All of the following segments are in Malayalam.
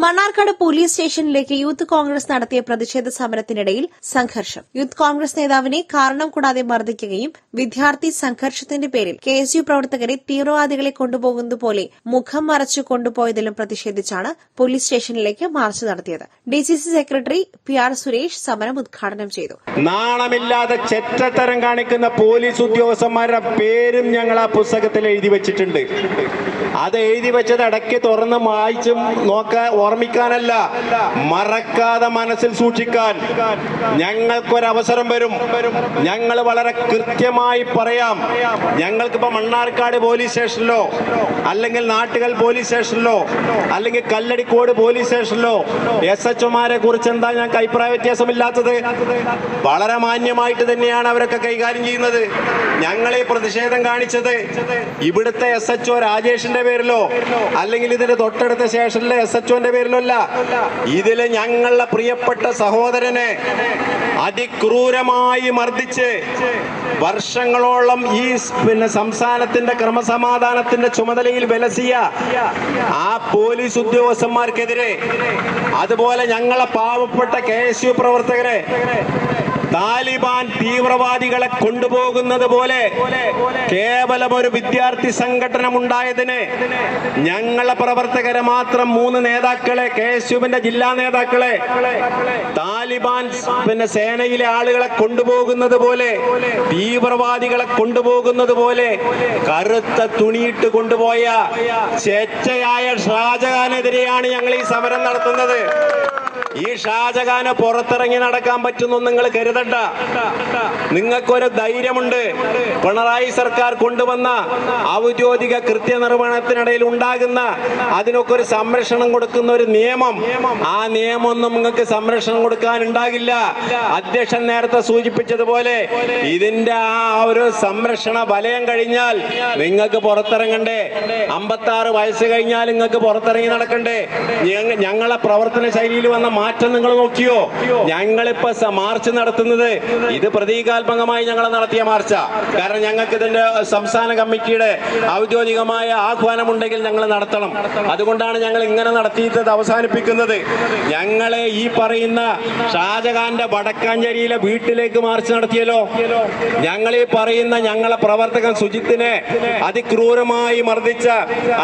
മണ്ണാർക്കാട് പോലീസ് സ്റ്റേഷനിലേക്ക് യൂത്ത് കോൺഗ്രസ് നടത്തിയ പ്രതിഷേധ സമരത്തിനിടയിൽ സംഘർഷം. യൂത്ത് കോൺഗ്രസ് നേതാവിനെ കാരണം കൂടാതെ മർദ്ദിക്കുകയും വിദ്യാർത്ഥി സംഘർഷത്തിന്റെ പേരിൽ കെഎസ്യു പ്രവർത്തകരെ തീവ്രവാദികളെ കൊണ്ടുപോകുന്നതുപോലെ മുഖം മറച്ചു കൊണ്ടുപോയതിലും പ്രതിഷേധിച്ചാണ് പോലീസ് സ്റ്റേഷനിലേക്ക് മാർച്ച് നടത്തിയത്. ഡിസിസി സെക്രട്ടറി PR സുരേഷ് സമരം ഉദ്ഘാടനം ചെയ്തു. നാണമില്ലാതെ ചെറ്റത്തരം കാണിക്കുന്ന പോലീസ് ഉദ്യോഗസ്ഥന്മാരുടെ പേരും ഞങ്ങൾ ആ പുസ്തകത്തിൽ എഴുതി വെച്ചിട്ടുണ്ട്. അത് എഴുതി വെച്ചത് ഇടയ്ക്ക് തുറന്ന് വായിച്ചും ഓർമ്മിക്കാനല്ല, മറക്കാതെ മനസ്സിൽ സൂക്ഷിക്കാൻ ഞങ്ങൾക്കൊരവസരം വരും. ഞങ്ങൾ വളരെ കൃത്യമായി പറയാം. ഞങ്ങൾക്കിപ്പോ മണ്ണാർക്കാട് പോലീസ് സ്റ്റേഷനിലോ അല്ലെങ്കിൽ നാട്ടുകൽ പോലീസ് സ്റ്റേഷനിലോ അല്ലെങ്കിൽ കല്ലടിക്കോട് പോലീസ് സ്റ്റേഷനിലോ SHOമാരെ കുറിച്ച് എന്താ ഞങ്ങൾക്ക് അഭിപ്രായ വ്യത്യാസമില്ലാത്തത്? വളരെ മാന്യമായിട്ട് തന്നെയാണ് അവരൊക്കെ കൈകാര്യം ചെയ്യുന്നത്. ഞങ്ങൾ ഈ പ്രതിഷേധം കാണിച്ചത് ഇവിടുത്തെ SHO രാജേഷിന്റെ പേരിലോ അല്ലെങ്കിൽ ഇതിന്റെ തൊട്ടടുത്ത സ്റ്റേഷനിലെ SHOന്റെ പേരിലോ അല്ല. ഇതില് ഞങ്ങളുടെ പ്രിയപ്പെട്ട സഹോദരനെ അതിക്രൂരമായി മർദ്ദിച്ച് വർഷങ്ങളോളം ഈ സംസ്ഥാനത്തിന്റെ ക്രമസമാധാനത്തിന്റെ ചുമതലയിൽ വിലസിയ ആ പോലീസ് ഉദ്യോഗസ്ഥന്മാർക്കെതിരെ, അതുപോലെ ഞങ്ങളെ പാവപ്പെട്ട KSU പ്രവർത്തകരെ താലിബാൻ തീവ്രവാദികളെ കൊണ്ടുപോകുന്നത് പോലെ കേവലം ഒരു വിദ്യാർത്ഥി സംഘടനമുണ്ടായതിന് ഞങ്ങളെ പ്രവർത്തകരെ മാത്രം 3 നേതാക്കളെ, KSUവിന്റെ ജില്ലാ നേതാക്കളെ താലിബാൻ സേനയിലെ ആളുകളെ കൊണ്ടുപോകുന്നത് പോലെ, തീവ്രവാദികളെ കൊണ്ടുപോകുന്നത് പോലെ കറുത്ത തുണിയിട്ട് കൊണ്ടുപോയ ചെറ്റയായ ഷാജഹാനെതിരെയാണ് ഞങ്ങൾ ഈ സമരം നടത്തുന്നത്. ഈ ഷാജഹാനെ പുറത്തിറങ്ങി നടക്കാൻ പറ്റുന്നു നിങ്ങൾ കരുതണ്ട. നിങ്ങൾക്കൊരു ധൈര്യമുണ്ട്. പിണറായി സർക്കാർ കൊണ്ടുവന്ന ഔദ്യോഗിക കൃത്യനിർവഹണത്തിനിടയിൽ ഉണ്ടാകുന്ന അതിനൊക്കെ ഒരു സംരക്ഷണം കൊടുക്കുന്ന ഒരു നിയമം, ആ നിയമമൊന്നും നിങ്ങൾക്ക് സംരക്ഷണം കൊടുക്കാൻ ഉണ്ടാകില്ല. അധ്യക്ഷൻ നേരത്തെ സൂചിപ്പിച്ചതുപോലെ ഇതിന്റെ ആ ഒരു സംരക്ഷണ വലയം കഴിഞ്ഞാൽ നിങ്ങൾക്ക് പുറത്തിറങ്ങണ്ടേ. 56 വയസ്സ് കഴിഞ്ഞാൽ നിങ്ങൾക്ക് പുറത്തിറങ്ങി നടക്കണ്ടേ. ഞങ്ങളെ പ്രവർത്തന ശൈലിയിൽ വന്ന മാറ്റം നിങ്ങൾ നോക്കിയോ? ഞങ്ങളിപ്പോ മാർച്ച് നടത്തുന്നത് ഇത് പ്രതീകാത്മകമായി ഞങ്ങൾ നടത്തിയ മാർച്ചാ. കാരണം ഞങ്ങൾക്ക് ഇതിന്റെ സംസ്ഥാന കമ്മിറ്റിയുടെ ഔദ്യോഗികമായ ആഹ്വാനമുണ്ടെങ്കിൽ ഞങ്ങൾ നടത്തണം. അതുകൊണ്ടാണ് ഞങ്ങൾ ഇങ്ങനെ നടത്തിയിട്ട് അവസാനിപ്പിക്കുന്നത്. ഞങ്ങളെ ഈ പറയുന്ന ഷാജഹാന്റെ വടക്കാഞ്ചേരിയിലെ വീട്ടിലേക്ക് മാർച്ച് നടത്തിയല്ലോ. ഞങ്ങൾ ഈ പറയുന്ന ഞങ്ങളെ പ്രവർത്തകൻ സുജിത്തിനെ അതിക്രൂരമായി മർദ്ദിച്ച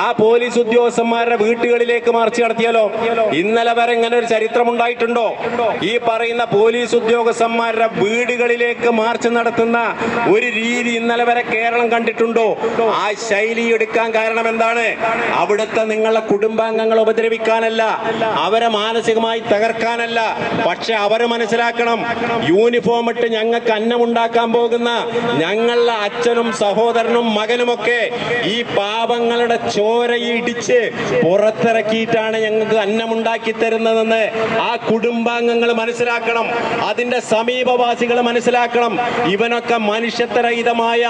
ആ പോലീസ് ഉദ്യോഗസ്ഥന്മാരുടെ വീട്ടുകളിലേക്ക് മാർച്ച് നടത്തിയല്ലോ. ഇന്നലെ വരെ ഇങ്ങനെ ഒരു ചരിത്രം ഉണ്ടായിട്ടുണ്ടോ? ഈ പറയുന്ന പോലീസ് ഉദ്യോഗസ്ഥന്മാരുടെ വീടുകളിലേക്ക് മാർച്ച് നടത്തുന്ന ഒരു രീതി ഇന്നലെ വരെ കേരളം കണ്ടിട്ടുണ്ടോ? ആ ശൈലി എടുക്കാൻ കാരണം എന്താണ്? അവിടുത്തെ നിങ്ങളുടെ കുടുംബാംഗങ്ങൾ ഉപദ്രവിക്കാനല്ല, അവരെ മാനസികമായി തകർക്കാനല്ല. പക്ഷെ അവര് മനസ്സിലാക്കണം, യൂണിഫോം ഇട്ട് ഞങ്ങൾക്ക് അന്നമുണ്ടാക്കാൻ പോകുന്ന ഞങ്ങളുടെ അച്ഛനും സഹോദരനും മകനുമൊക്കെ ഈ പാപങ്ങളുടെ ചോരയിടിച്ച് പുറത്തിറക്കിയിട്ടാണ് ഞങ്ങൾക്ക് അന്നമുണ്ടാക്കി തരുന്നതെന്ന് ആ കുടുംബാംഗങ്ങൾ മനസ്സിലാക്കണം. അതിന്റെ സമീപവാസികൾ മനസ്സിലാക്കണം. ഇവനൊക്കെ മനുഷ്യത്വരഹിതമായ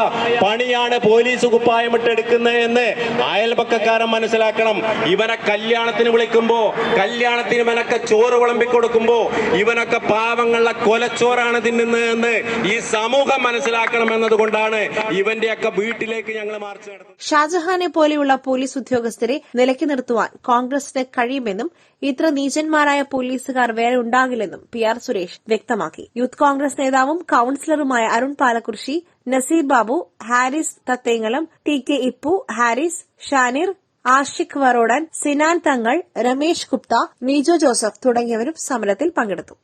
പണിയാണ് പോലീസ് കുപ്പായമിട്ട് എടുക്കുന്നത് എന്ന് അയൽപക്കക്കാരൻ മനസ്സിലാക്കണം. ഇവനെ കല്യാണത്തിന് വിളിക്കുമ്പോ, കല്യാണത്തിന് ഇവനൊക്കെ ചോറ് വിളമ്പിക്കൊടുക്കുമ്പോ ഇവനൊക്കെ പാവങ്ങളുടെ കൊലച്ചോറാണ് തിന്നുന്നതെന്ന് ഈ സമൂഹം മനസ്സിലാക്കണം എന്നതുകൊണ്ടാണ് ഇവന്റെയൊക്കെ വീട്ടിലേക്ക് ഞങ്ങൾ മാർച്ച് നടത്തുന്നത്. ഷാജഹാനെ പോലെയുള്ള പോലീസ് ഉദ്യോഗസ്ഥരെ നിലയ്ക്ക് നിർത്തുവാൻ കോൺഗ്രസിന് കഴിയുമെന്നും ഇത്ര നീചന്മാരായ പോലീസുകാർ വേറെ ഉണ്ടാകില്ലെന്നും PR സുരേഷ് വ്യക്തമാക്കി. യൂത്ത് കോൺഗ്രസ് നേതാവും കൌൺസിലറുമായ അരുൺ പാലക്കുറിശി, നസീർ ബാബു, ഹാരിസ് തത്തേങ്ങലം, TK ഇപ്പു, ഹാരിസ്, ഷാനിർ, ആഷിഖ് വറോഡൻ, സിനാൻ തങ്ങൾ, രമേശ് ഗുപ്ത, മീജോ ജോസഫ് തുടങ്ങിയവരും സമരത്തിൽ പങ്കെടുത്തു.